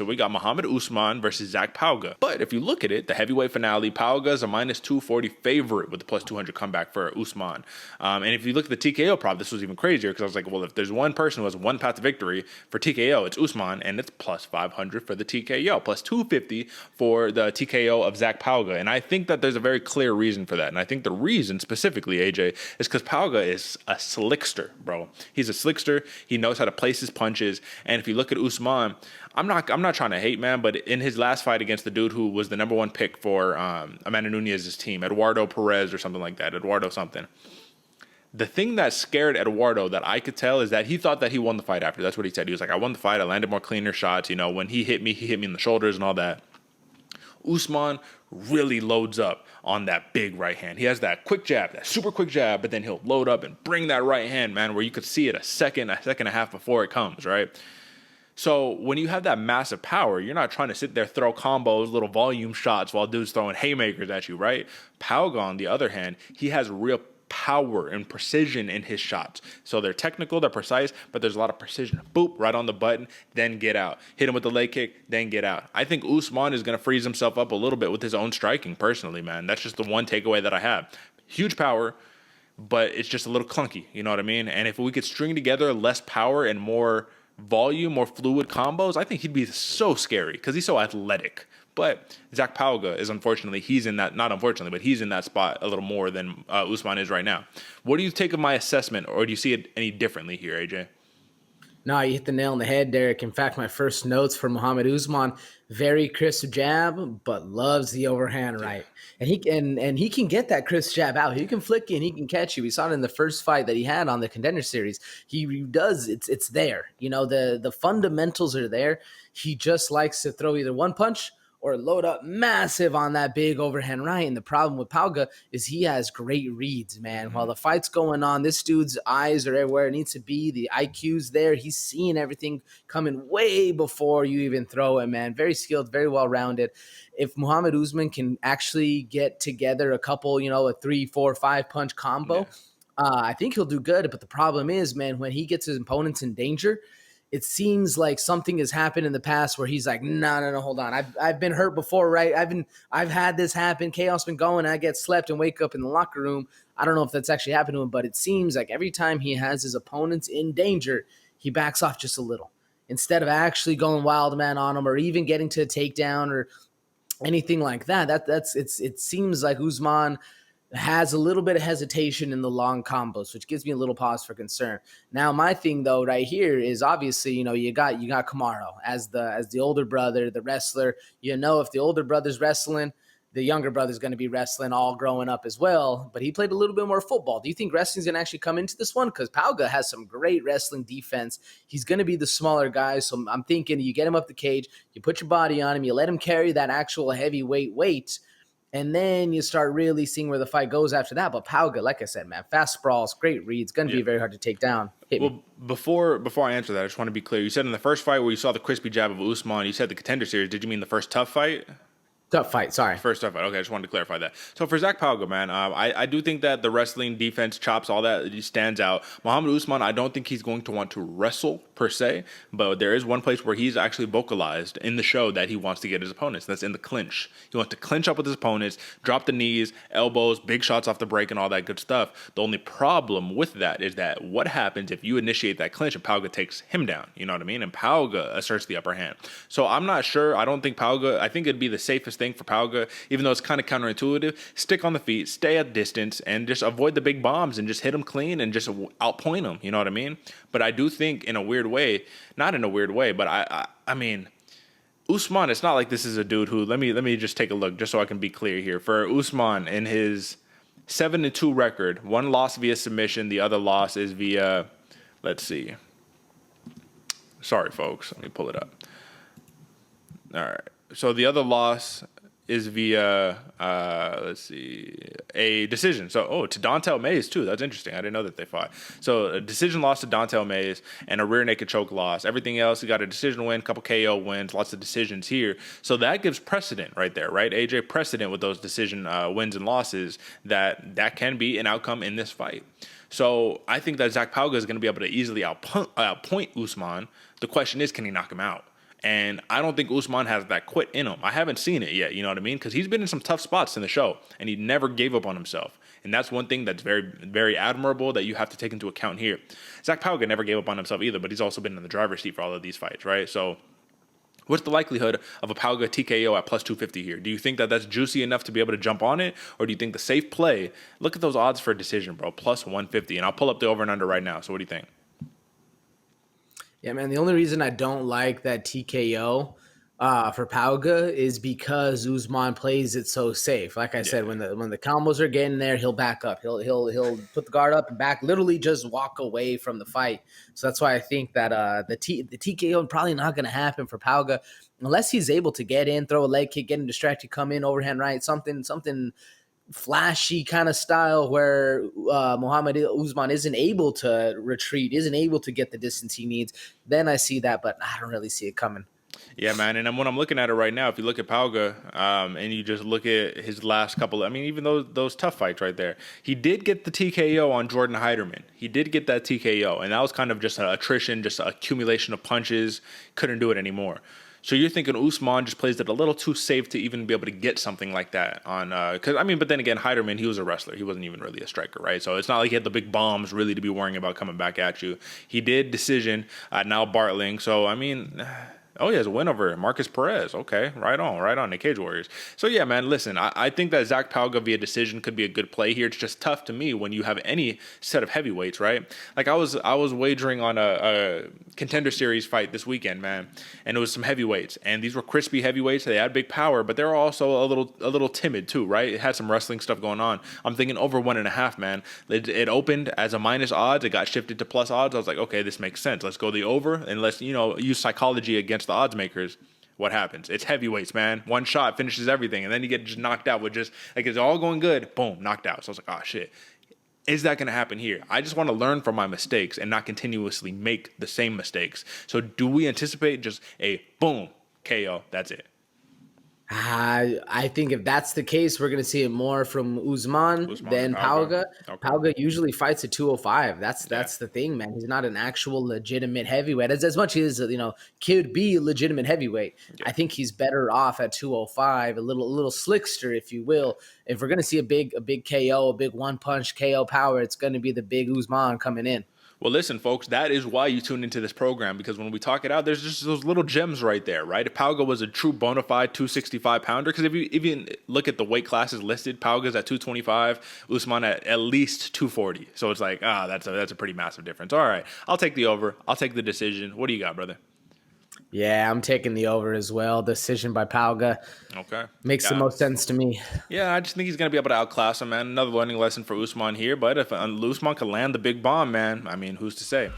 So we got Mohammed Usman versus Zac Pauga. But if you look at it, the heavyweight finale, Pauga is a minus 240 favorite with the plus 200 comeback for Usman. And if you look at the TKO prop, this was even crazier because I was like, well, if there's one person who has one path to victory for TKO, it's Usman, and it's plus 500 for the TKO, plus 250 for the TKO of Zac Pauga. And I think that there's a very clear reason for that. And I think the reason specifically, AJ, is because Pauga is a slickster, bro. He's a slickster. He knows how to place his punches. And if you look at Usman, I'm not trying to hate, man, but in his last fight against the dude who was the number one pick for Amanda Nunez's team, Eduardo Perez or something like that, Eduardo something. The thing that scared Eduardo that I could tell is that he thought that he won the fight after. That's what he said. He was like, I won the fight. I landed more cleaner shots. You know, when he hit me in the shoulders and all that. Usman really loads up on that big right hand. He has that quick jab, that super quick jab, but then he'll load up and bring that right hand, man, where you could see it a second and a half before it comes, right? So when you have that massive power, you're not trying to sit there, throw combos, little volume shots while dudes throwing haymakers at you, right? Pauga, on the other hand, he has real power and precision in his shots. So they're technical, they're precise, but there's a lot of precision. Boop, right on the button, then get out. Hit him with the leg kick, then get out. I think Usman is going to freeze himself up a little bit with his own striking, personally, man. That's just the one takeaway that I have. Huge power, but it's just a little clunky, you know what I mean? And if we could string together less power and more volume, more fluid combos, I think he'd be so scary because he's so athletic. But Zac Pauga is he's in that, not unfortunately, but he's in that spot a little more than Usman is right now. What do you take of my assessment, or do you see it any differently here, AJ? No, you hit the nail on the head, Derek. In fact, my first notes for Mohammed Usman, very crisp jab, but loves the overhand right. And he can get that crisp jab out. He can flick you and he can catch you. We saw it in the first fight that he had on the Contender Series. He does, it's there. You know, the fundamentals are there. He just likes to throw either one punch or load up massive on that big overhand right. And the problem with Pauga is he has great reads, man. Mm-hmm. While the fight's going on, this dude's eyes are everywhere it needs to be. The IQ's there. He's seeing everything coming way before you even throw it, man. Very skilled, very well-rounded. If Mohammed Usman can actually get together a couple, a 3, 4, 5 punch combo, I think he'll do good. But the problem is, man, when he gets his opponents in danger, it seems like something has happened in the past where he's like, no, hold on. I've been hurt before, right? I've had this happen. Chaos been going. I get slept and wake up in the locker room. I don't know if that's actually happened to him, but it seems like every time he has his opponents in danger, he backs off just a little instead of actually going wild man on him or even getting to a takedown or anything like that. It seems like Usman has a little bit of hesitation in the long combos, which gives me a little pause for concern. Now, my thing though, right here is obviously, you got Kamaru as the older brother, the wrestler. If the older brother's wrestling, the younger brother's going to be wrestling all growing up as well. But he played a little bit more football. Do you think wrestling's going to actually come into this one? Because Pauga has some great wrestling defense. He's going to be the smaller guy. So I'm thinking you get him up the cage, you put your body on him, you let him carry that actual heavyweight weight. And then you start really seeing where the fight goes after that. But Pauga, like I said, man, fast sprawls, great reads, going to be very hard to take down. Well, before I answer that, I just want to be clear. You said in the first fight where you saw the crispy jab of Usman, you said the Contender Series. Did you mean the first TUF fight? Tough fight, sorry. First TUF fight. Okay, I just wanted to clarify that. So for Zac Pauga, man, I do think that the wrestling, defense, chops, all that stands out. Mohammed Usman, I don't think he's going to want to wrestle per se, but there is one place where he's actually vocalized in the show that he wants to get his opponents. That's in the clinch. He wants to clinch up with his opponents, drop the knees, elbows, big shots off the break, and all that good stuff. The only problem with that is that what happens if you initiate that clinch and Pauga takes him down? You know what I mean? And Pauga asserts the upper hand. So I'm not sure. I don't think Pauga, I think it'd be the safest thing for Pauga, even though it's kind of counterintuitive. Stick on the feet, stay at distance, and just avoid the big bombs and just hit them clean and just outpoint them. You know what I mean? But I do think in a weird way, not in a weird way, but I mean, Usman, it's not like this is a dude who, let me just take a look just so I can be clear here. For Usman, in his 7-2 record, one loss via submission, the other loss is via, let's see. Sorry, folks. Let me pull it up. All right. So the other loss is via, let's see, a decision. So, to Dontel Mays, too. That's interesting. I didn't know that they fought. So, a decision loss to Dontel Mays and a rear naked choke loss. Everything else, he got a decision win, couple KO wins, lots of decisions here. So, that gives precedent right there, right? AJ, precedent with those decision wins and losses that can be an outcome in this fight. So, I think that Zac Pauga is going to be able to easily outpoint Usman. The question is, can he knock him out? And I don't think Usman has that quit in him. I haven't seen it yet, you know what I mean? Because he's been in some tough spots in the show, and he never gave up on himself. And that's one thing that's very, very admirable that you have to take into account here. Zac Pauga never gave up on himself either, but he's also been in the driver's seat for all of these fights, right? So what's the likelihood of a Pauga TKO at plus 250 here? Do you think that that's juicy enough to be able to jump on it? Or do you think the safe play, look at those odds for a decision, bro, plus 150. And I'll pull up the over and under right now. So what do you think? Yeah, man. The only reason I don't like that TKO for Pauga is because Usman plays it so safe. Like I said, when the combos are getting there, he'll back up. He'll put the guard up and back, literally just walk away from the fight. So that's why I think that the TKO probably not going to happen for Pauga unless he's able to get in, throw a leg kick, get him distracted, come in, overhand right, something flashy kind of style where Mohammed Usman isn't able to retreat, isn't able to get the distance he needs. Then I see that, but I don't really see it coming. Yeah, man. And when I'm looking at it right now, if you look at Pauga and you just look at his last couple, I mean, even those tough fights right there, he did get the TKO on Jordan Heiderman. He did get that TKO, and that was kind of just an attrition, just an accumulation of punches. Couldn't do it anymore. So you're thinking Usman just plays it a little too safe to even be able to get something like that on, because I mean, but then again, Heiderman, he was a wrestler. He wasn't even really a striker, right? So it's not like he had the big bombs really to be worrying about coming back at you. He did decision now Bartling. So, I mean, oh, he has a win over Marcus Perez. Okay, right on, the Cage Warriors. So, yeah, man, listen, I think that Zac Pauga via decision could be a good play here. It's just tough to me when you have any set of heavyweights, right? Like, I was wagering on a Contender Series fight this weekend, man, and it was some heavyweights. And these were crispy heavyweights. They had big power, but they were also a little timid, too, right? It had some wrestling stuff going on. I'm thinking over 1.5, man. It opened as a minus odds. It got shifted to plus odds. I was like, okay, this makes sense. Let's go the over, and let's, use psychology against the odds makers. What happens? It's heavyweights, man. One shot finishes everything, and then you get just knocked out with just like it's all going good, boom, knocked out. So I was like, oh shit, is that going to happen here? I just want to learn from my mistakes and not continuously make the same mistakes. So do we anticipate just a boom KO? That's it. I think if that's the case, we're going to see it more from Usman than Pauga. Okay. Pauga usually fights at 205. That's the thing, man. He's not an actual legitimate heavyweight. As much as could be a legitimate heavyweight. Yeah. I think he's better off at 205, a little slickster, if you will. If we're going to see a big KO, a big one punch KO power, it's going to be the big Usman coming in. Well, listen, folks, that is why you tune into this program, because when we talk it out, there's just those little gems right there, right? If Pauga was a true bona fide 265-pounder, because if you even look at the weight classes listed, Pauga's at 225, Usman at least 240. So it's like, that's a pretty massive difference. All right, I'll take the over. I'll take the decision. What do you got, brother? Yeah, I'm taking the over as well. Decision by Pauga. Okay. Makes the most sense to me. Yeah, I just think he's going to be able to outclass him, man. Another learning lesson for Usman here. But if Usman can land the big bomb, man, I mean, who's to say?